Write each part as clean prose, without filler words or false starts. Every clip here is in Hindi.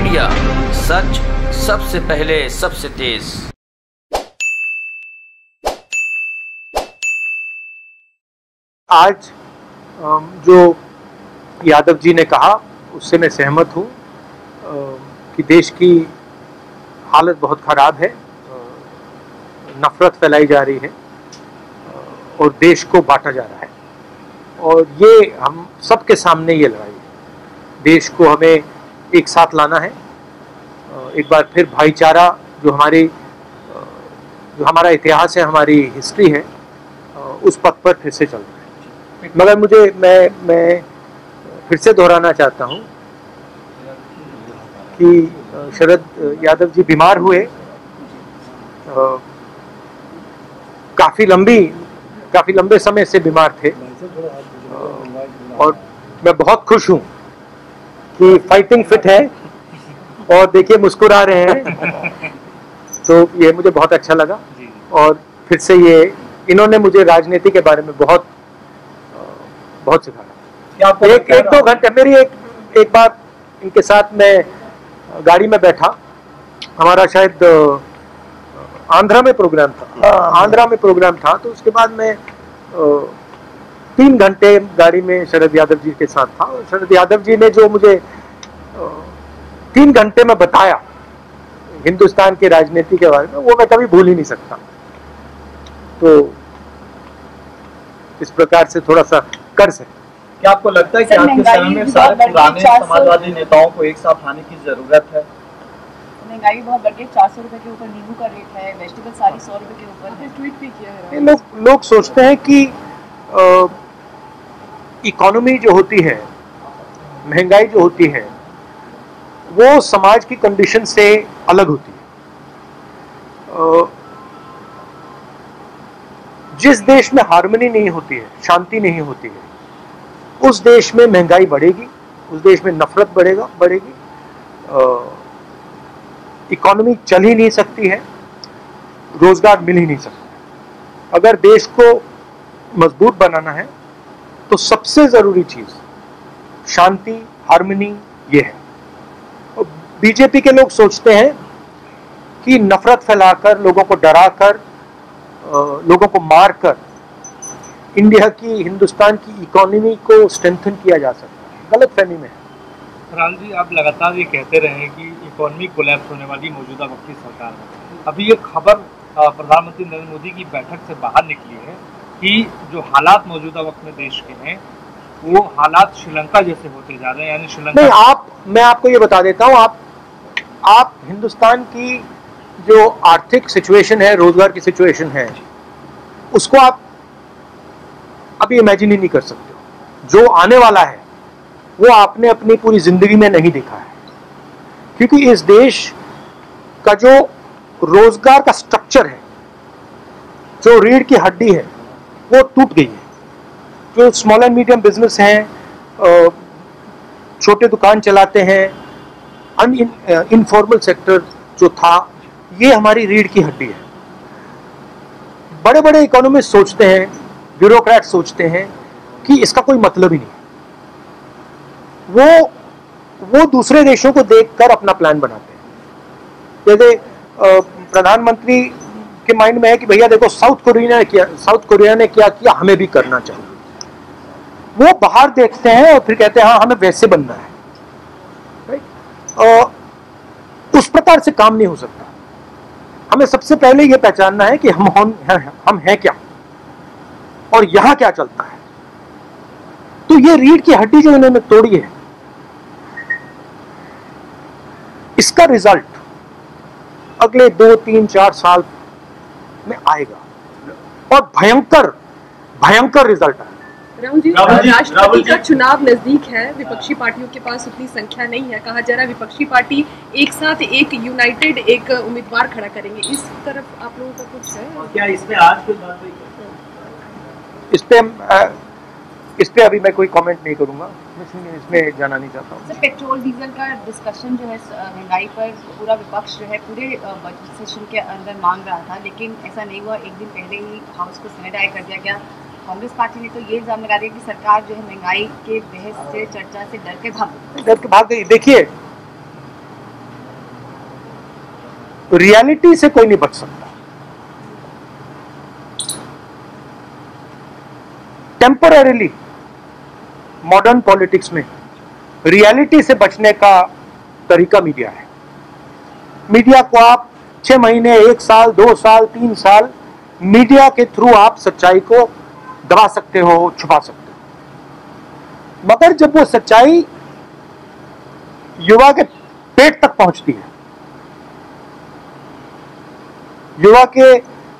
मीडिया, सच सबसे पहले सबसे तेज। आज जो यादव जी ने कहा उससे मैं सहमत हूँ कि देश की हालत बहुत ख़राब है, नफरत फैलाई जा रही है और देश को बांटा जा रहा है। और ये हम सबके सामने ये लड़ाई है। देश को हमें एक साथ लाना है, एक बार फिर भाईचारा जो हमारा इतिहास है, हमारी हिस्ट्री है, उस पथ पर फिर से चलना है। मगर मैं फिर से दोहराना चाहता हूँ कि शरद यादव जी बीमार हुए, काफ़ी लंबे समय से बीमार थे और मैं बहुत खुश हूँ कि फाइटिंग फिट है और देखिए मुस्कुरा रहे हैं, तो ये मुझे बहुत अच्छा लगा। और फिर से इन्होंने मुझे राजनीति के बारे में बहुत सिखाया। एक दो घंटे मेरी एक बार इनके साथ मैं गाड़ी में बैठा, हमारा शायद आंध्रा में प्रोग्राम था, तो उसके बाद मैं 3 घंटे गाड़ी में शरद यादव जी के साथ था। और शरद यादव जी ने जो मुझे 3 घंटे में बताया हिंदुस्तान की राजनीति के बारे में, वो मैं कभी भूल ही नहीं सकता। तो इस प्रकार से थोड़ा सा कर सकते। क्या आपको लगता है कि आज के समय में सारे पुराने समाजवादी नेताओं को एक साथ आने की जरूरत है? महंगाई बहुत बढ़ गई, 400 रुपए के ऊपर नींबू का रेट है, वेजिटेबल सारी 100 रुपए के ऊपर। ट्वीट भी किया है। लोग सोचते हैं कि इकोनॉमी जो होती है, महंगाई जो होती है, वो समाज की कंडीशन से अलग होती है। जिस देश में हार्मनी नहीं होती है, शांति नहीं होती है, उस देश में महंगाई बढ़ेगी, उस देश में नफरत बढ़ेगी, इकोनॉमी चल ही नहीं सकती है, रोजगार मिल ही नहीं सकता। अगर देश को मजबूत बनाना है तो सबसे जरूरी चीज शांति, हार्मनी ये है। और बीजेपी के लोग सोचते हैं कि नफरत फैलाकर, लोगों को डराकर, लोगों को मारकर हिंदुस्तान की इकोनॉमी को स्ट्रेंथन किया जा सकता है। गलतफहमी में है। राहुल जी, आप लगातार ये कहते रहे कि इकोनॉमी कोलैप्स होने वाली मौजूदा वक्त की सरकार है। अभी ये खबर प्रधानमंत्री नरेंद्र मोदी की बैठक से बाहर निकली है कि जो हालात मौजूदा वक्त में देश के हैं, वो हालात श्रीलंका जैसे होते जा रहे हैं। यानी श्रीलंका नहीं, मैं आपको ये बता देता हूँ, आप हिंदुस्तान की जो आर्थिक सिचुएशन है, रोजगार की सिचुएशन है, उसको आप अभी इमेजिन ही नहीं कर सकते। जो आने वाला है वो आपने अपनी पूरी जिंदगी में नहीं देखा है, क्योंकि इस देश का जो रोजगार का स्ट्रक्चर है, जो रीढ़ की हड्डी है, वो टूट गई है। जो स्मॉल एंड मीडियम बिजनेस हैं, छोटे दुकान चलाते हैं, इनफॉर्मल सेक्टर जो था, ये हमारी रीढ़ की हड्डी है। बड़े बड़े इकोनॉमिस्ट सोचते हैं, ब्यूरोक्रेट सोचते हैं कि इसका कोई मतलब ही नहीं। वो दूसरे देशों को देखकर अपना प्लान बनाते हैं। जैसे प्रधानमंत्री के माइंड में है कि भैया देखो साउथ कोरिया ने क्या किया, हमें भी करना चाहिए। वो बाहर देखते हैं और फिर कहते हैं हाँ हमें वैसे बनना है। उस प्रकार से काम नहीं हो सकता। हमें सबसे पहले ये पहचानना है कि हम हैं क्या और यहां क्या चलता है। तो ये रीढ़ की हड्डी जो इन्होंने तोड़ी है, इसका रिजल्ट अगले 2, 3, 4 साल में आएगा और भयंकर रिजल्ट आएगा। राहुल जी, राष्ट्रपति का चुनाव नजदीक है, विपक्षी पार्टियों के पास उतनी संख्या नहीं है। कहा जा रहा है विपक्षी पार्टी एक साथ एक यूनाइटेड एक उम्मीदवार खड़ा करेंगे। इस तरफ आप लोगों का कुछ है? क्या इसमें आज कोई बात हुई? इस पे अभी मैं कोई कमेंट नहीं करूंगा, इसमें जाना नहीं चाहता हूँ। पेट्रोल डीजल का डिस्कशन जो है, महंगाई पर पूरा विपक्ष जो है पूरे बजट सेशन के अंदर मांग रहा था, लेकिन ऐसा नहीं हुआ। एक दिन पहले ही हाउस को सैनिटाइज कर दिया गया। कांग्रेस पार्टी ने तो ये इल्जाम लगा दिया कि सरकार जो है महंगाई के बहस से, चर्चा से डर के भाग गई। देखिए, रियलिटी से कोई नहीं बच सकता। टेम्पररीली मॉडर्न पॉलिटिक्स में रियलिटी से बचने का तरीका मीडिया है। मीडिया को आप 6 महीने, 1 साल, 2 साल, 3 साल मीडिया के थ्रू आप सच्चाई को दबा सकते हो, छुपा सकते हो, मगर जब वो सच्चाई युवा के पेट तक पहुंचती है, युवा के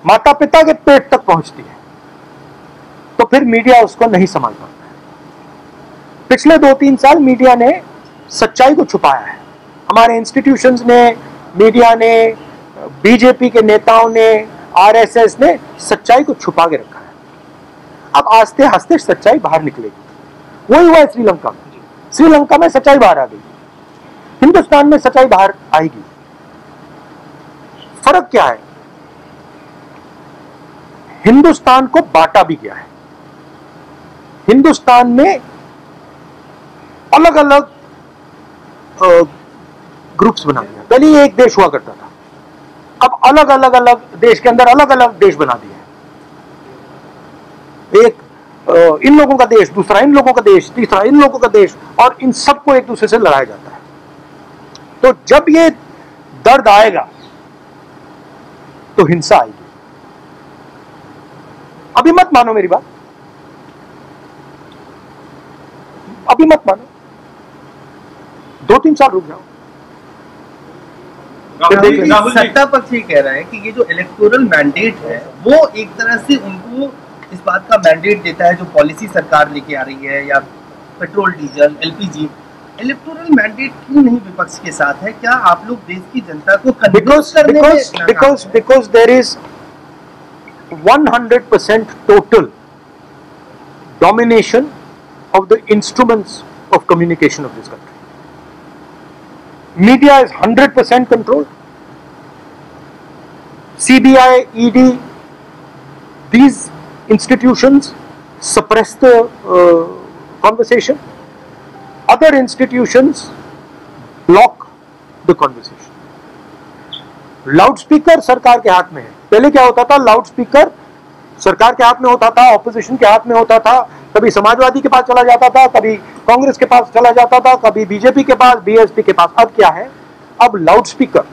माता पिता के पेट तक पहुंचती है, तो फिर मीडिया उसको नहीं संभाल पाता। पिछले 2-3 साल मीडिया ने सच्चाई को छुपाया है। हमारे इंस्टीट्यूशंस ने, मीडिया ने, बीजेपी के नेताओं ने, आरएसएस ने सच्चाई को छुपा के रखा है। अब आस्ते आस्ते सच्चाई बाहर निकलेगी। वही हुआ है श्रीलंका में। श्रीलंका में सच्चाई बाहर आ गई, हिंदुस्तान में सच्चाई बाहर आएगी। फर्क क्या है? हिंदुस्तान को बांटा भी गया है। हिंदुस्तान में अलग अलग ग्रुप्स बना दिया। पहले एक देश हुआ करता था, अब अलग अलग देश के अंदर अलग अलग देश बना दिया है। एक इन लोगों का देश, दूसरा इन लोगों का देश, तीसरा इन लोगों का देश, और इन सबको एक दूसरे से लड़ाया जाता है। तो जब ये दर्द आएगा तो हिंसा आएगी। अभी मत मानो मेरी बात, अभी मत मानो, 2-3 साल रुक जाओ। सत्ता पक्ष ये कह रहा है कि ये जो इलेक्टोरल मैंडेट है वो एक तरह से उनको इस बात का मैंडेट देता है जो पॉलिसी सरकार लेके आ रही है, या petrol, diesel, LPG, electoral mandate क्यों नहीं विपक्ष के साथ है? क्या आप लोग देश की जनता को because there is 100% total domination of the instruments of communication of this country. Media is 100% controlled. CBI, ED, these institutions suppress the conversation. Other institutions block the conversation. Loudspeaker सरकार के हाथ में है। पहले क्या होता था? लाउडस्पीकर सरकार के हाथ में होता था, ऑपोजिशन के हाथ में होता था, कभी समाजवादी के पास चला जाता था, कभी कांग्रेस के पास चला जाता था, कभी बीजेपी के पास, बीएसपी के पास। अब क्या है? अब लाउडस्पीकर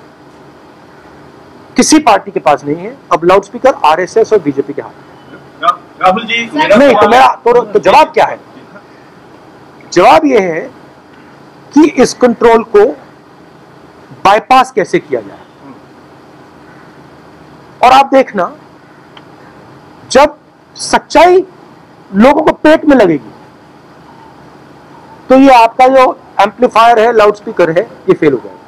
किसी पार्टी के पास नहीं है, अब लाउडस्पीकर आरएसएस और बीजेपी के हाथ में। राहुल जी, नहीं तो मेरा तो जवाब क्या है? जवाब यह है कि इस कंट्रोल को बाईपास कैसे किया जाए। और आप देखना, जब सच्चाई लोगों को पेट में लगेगी तो ये आपका जो एम्पलीफायर है, लाउडस्पीकर है, ये फेल हो जाएगा।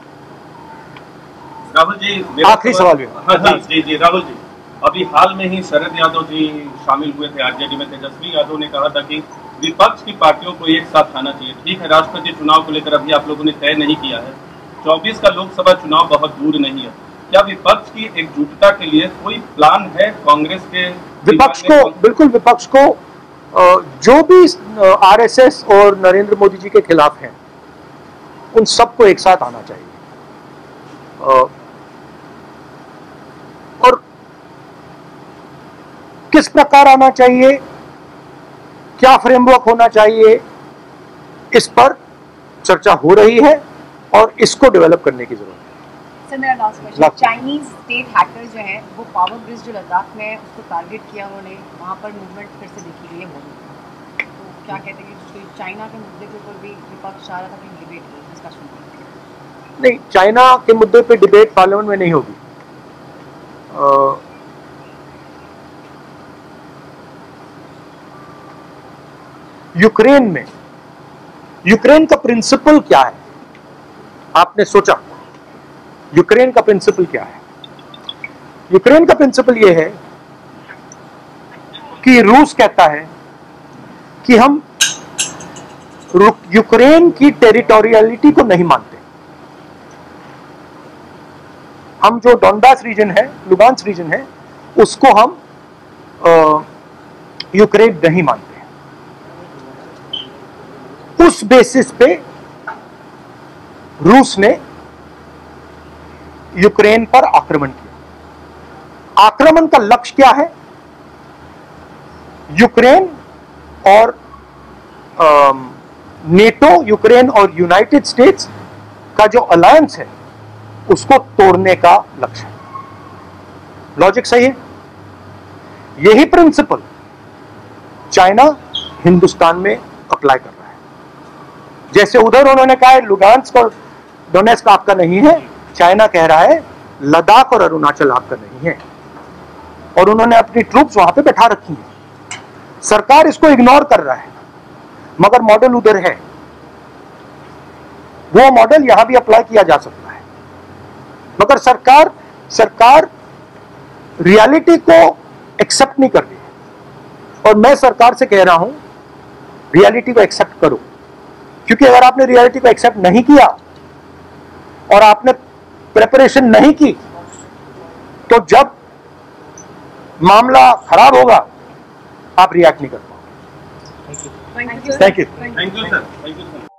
राहुल जी, आखिरी सवाल है। हाँ जी राहुल जी, अभी हाल में ही शरद यादव जी शामिल हुए थे आरजेडी में। तेजस्वी यादव ने कहा था कि विपक्ष की पार्टियों को एक साथ आना चाहिए। ठीक है, राष्ट्रपति चुनाव को लेकर अभी आप लोगों ने तय नहीं किया है, 24 का लोकसभा चुनाव बहुत दूर नहीं है। क्या विपक्ष की एकजुटता के लिए कोई प्लान है कांग्रेस के? विपक्ष को, बिल्कुल विपक्ष को जो भी आरएसएस और नरेंद्र मोदी जी के खिलाफ हैं, उन सबको एक साथ आना चाहिए। और किस प्रकार आना चाहिए, क्या फ्रेमवर्क होना चाहिए, इस पर चर्चा हो रही है और इसको डेवलप करने की जरूरत है। सर मेरा last question, Chinese state hacker जो है वो पावर ब्रिज जो लद्दाख में उसको टारगेट किया, उन्होंने वहाँ पर मूवमेंट फिर से देखी गई है मोदी। तो क्या कहते हैं कि चाइना के मुद्दे के ऊपर भी विपक्ष चाह रहा था कि डिबेट हो, डिस्कशन? नहीं, चाइना के मुद्दे पे डिबेट पार्लियामेंट में नहीं होगी। यूक्रेन में, यूक्रेन का प्रिंसिपल क्या है? आपने सोचा यूक्रेन का प्रिंसिपल क्या है? यूक्रेन का प्रिंसिपल यह है कि रूस कहता है कि हम यूक्रेन की टेरिटोरियलिटी को नहीं मानते। हम जो डोनबास रीजन है, लुगांस्क रीजन है, उसको हम यूक्रेन नहीं मानते। उस बेसिस पे रूस ने यूक्रेन पर आक्रमण किया। आक्रमण का लक्ष्य क्या है? यूक्रेन और नेटो, यूक्रेन और यूनाइटेड स्टेट्स का जो अलायंस है उसको तोड़ने का लक्ष्य है। लॉजिक सही है। यही प्रिंसिपल चाइना हिंदुस्तान में अप्लाई कर रहा है। जैसे उधर उन्होंने कहा है लुगांस्क और डोनेस्क आपका नहीं है, चाइना कह रहा है लद्दाख और अरुणाचल आपका नहीं है, और उन्होंने अपनी ट्रूप्स वहां पे बैठा रखी है। सरकार इसको इग्नोर कर रहा है, मगर मॉडल उधर है। वो मॉडल यहां भी अप्लाई किया जा सकता है, मगर सरकार रियलिटी को एक्सेप्ट नहीं कर रही है। और मैं सरकार से कह रहा हूं रियलिटी को एक्सेप्ट करो, क्योंकि अगर आपने रियलिटी को एक्सेप्ट नहीं किया और आपने प्रिपरेशन नहीं की तो जब मामला खराब होगा आप रिएक्ट नहीं कर पाओगे। Thank you thank you. Thank you sir.